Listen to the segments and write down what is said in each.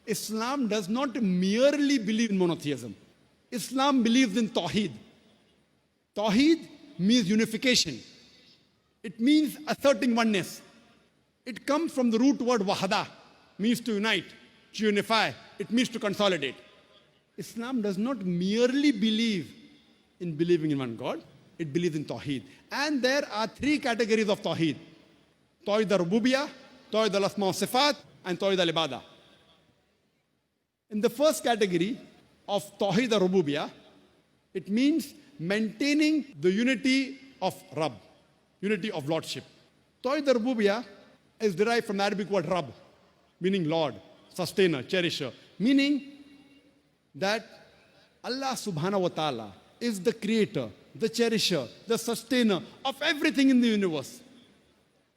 Islam does not merely believe in monotheism. Islam believes in Tawheed. Tawheed means unification. It means asserting oneness. It comes from the root word wahada, means to unite, to unify. It means to consolidate. Islam does not merely believe in believing in one God. It believes in Tawheed. And there are three categories of Tawheed. Tawheed al-Rububiyyah, Tawheed al-Asma wa Sifat, and Tawheed al-Ibadah. In the first category of Tawheed al-Rububiyyah, it means maintaining the unity of Rabb, unity of Lordship. Tawheed al-Rububiyyah is derived from the Arabic word Rabb, meaning Lord, sustainer, cherisher, meaning that Allah subhanahu wa ta'ala is the creator, the cherisher, the sustainer of everything in the universe.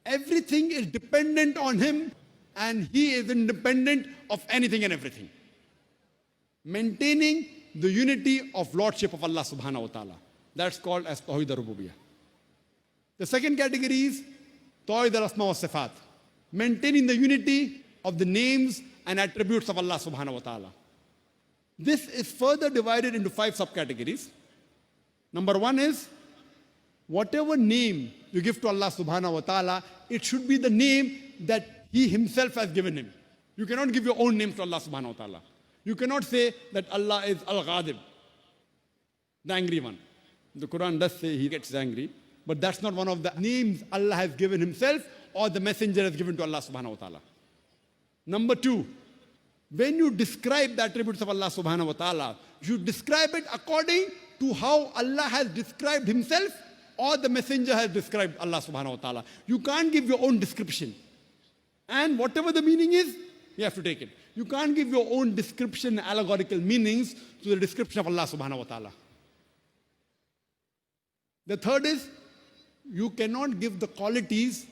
Everything is dependent on Him, and He is independent of anything and everything. Maintaining the unity of Lordship of Allah subhanahu wa ta'ala. That's called as Tawheed al-Rububiyyah. The second category is Tawheed al-Asma wa Sifat. Maintaining the unity of the names and attributes of Allah subhanahu wa ta'ala. This is further divided into 5 subcategories. Number 1 is, whatever name you give to Allah subhanahu wa ta'ala, it should be the name that He Himself has given Him. You cannot give your own name to Allah subhanahu wa ta'ala. You cannot say that Allah is Al-Ghadib, the angry one. The Quran does say He gets angry, but that's not one of the names Allah has given Himself or the Messenger has given to Allah subhanahu wa ta'ala. Number 2, when you describe the attributes of Allah subhanahu wa ta'ala, you describe it according to how Allah has described Himself or the Messenger has described Allah subhanahu wa ta'ala. You can't give your own description. And whatever the meaning is, you have to take it. You can't give your own description, allegorical meanings to the description of Allah subhanahu wa ta'ala. The third is, you cannot give the qualities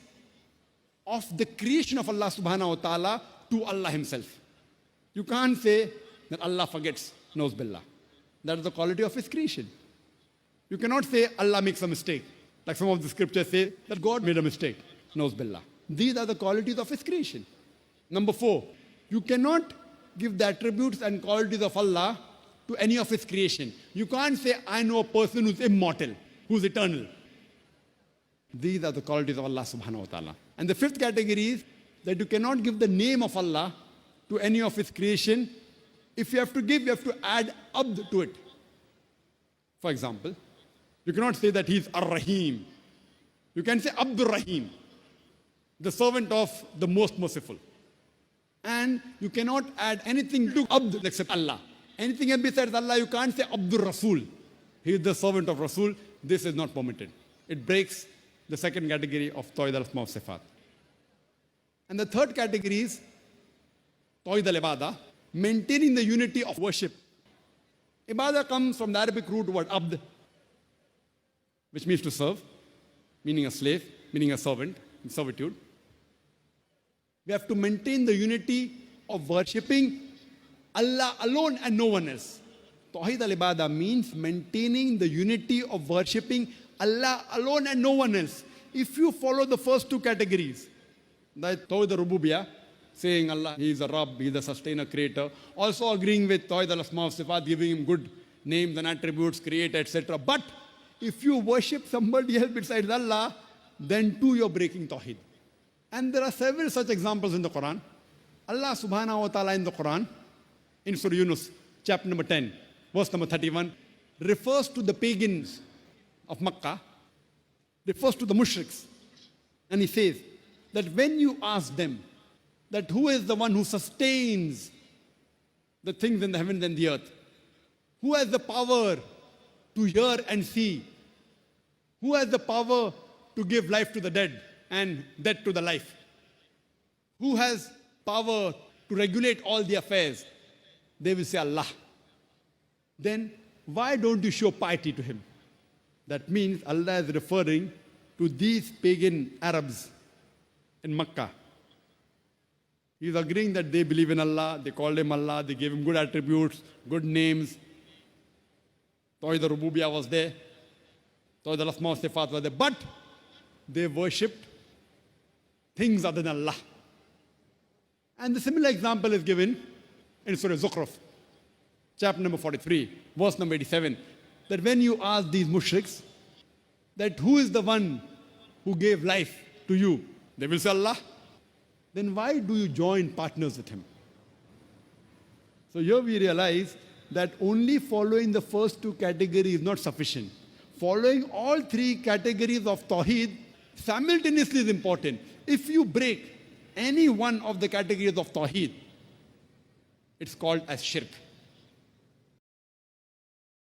of the creation of Allah subhanahu wa ta'ala to Allah Himself. You can't say that Allah forgets, knows billah. That is the quality of His creation. You cannot say Allah makes a mistake. Like some of the scriptures say that God made a mistake, knows billah. These are the qualities of His creation. Number 4, you cannot give the attributes and qualities of Allah to any of His creation. You can't say, I know a person who's immortal, who's eternal. These are the qualities of Allah subhanahu wa ta'ala. And the 5th category is that you cannot give the name of Allah to any of His creation. If you have to give, you have to add abd to it. For example, you cannot say that He's Ar-Rahim. You can say Abdur Rahim, the servant of the most merciful. And you cannot add anything to abd except Allah. Anything else besides Allah, you can't say Abdur Rasul. He is the servant of Rasul. This is not permitted. It breaks the second category of Tawheed al-Asma wa Sifat. And the third category is Tawheed al-Ibadah, maintaining the unity of worship. Ibadah comes from the Arabic root word abd, which means to serve, meaning a slave, meaning a servant, in servitude. We have to maintain the unity of worshipping Allah alone and no one else. Tawheed al-Ibadah means maintaining the unity of worshipping Allah alone and no one else. If you follow the first 2 categories, that Tawheed al-Rububiyyah, saying Allah, He is a Rabb, He is the sustainer, creator, also agreeing with Tawheed al-Asma wa Sifat, giving Him good names and attributes, creator, etc. But if you worship somebody else besides Allah, then too you're breaking Tawheed. And there are several such examples in the Quran. Allah subhanahu wa ta'ala in the Quran, in Surah Yunus, chapter number 10, verse number 31, refers to the pagans of Makkah, refers to the mushriks. And He says that when you ask them that who is the one who sustains the things in the heavens and the earth, who has the power to hear and see, who has the power to give life to the dead and death to the life, who has power to regulate all the affairs, they will say Allah. Then why don't you show piety to Him? That means Allah is referring to these pagan Arabs in Makkah. He is agreeing that they believe in Allah, they called Him Allah, they gave Him good attributes, good names. Tawheed al-Rububiyyah was there, Tawheed al-Asma wa Sifat was there, but they worshipped things other than Allah. And the similar example is given in Surah Zukhruf, chapter number 43, verse number 87, that when you ask these mushriks that who is the one who gave life to you, they will say Allah. Then why do you join partners with him? So here we realize that only following the first two categories is not sufficient. Following all three categories of Tawheed simultaneously is important. If you break any one of the categories of Tawheed, it's called as shirk.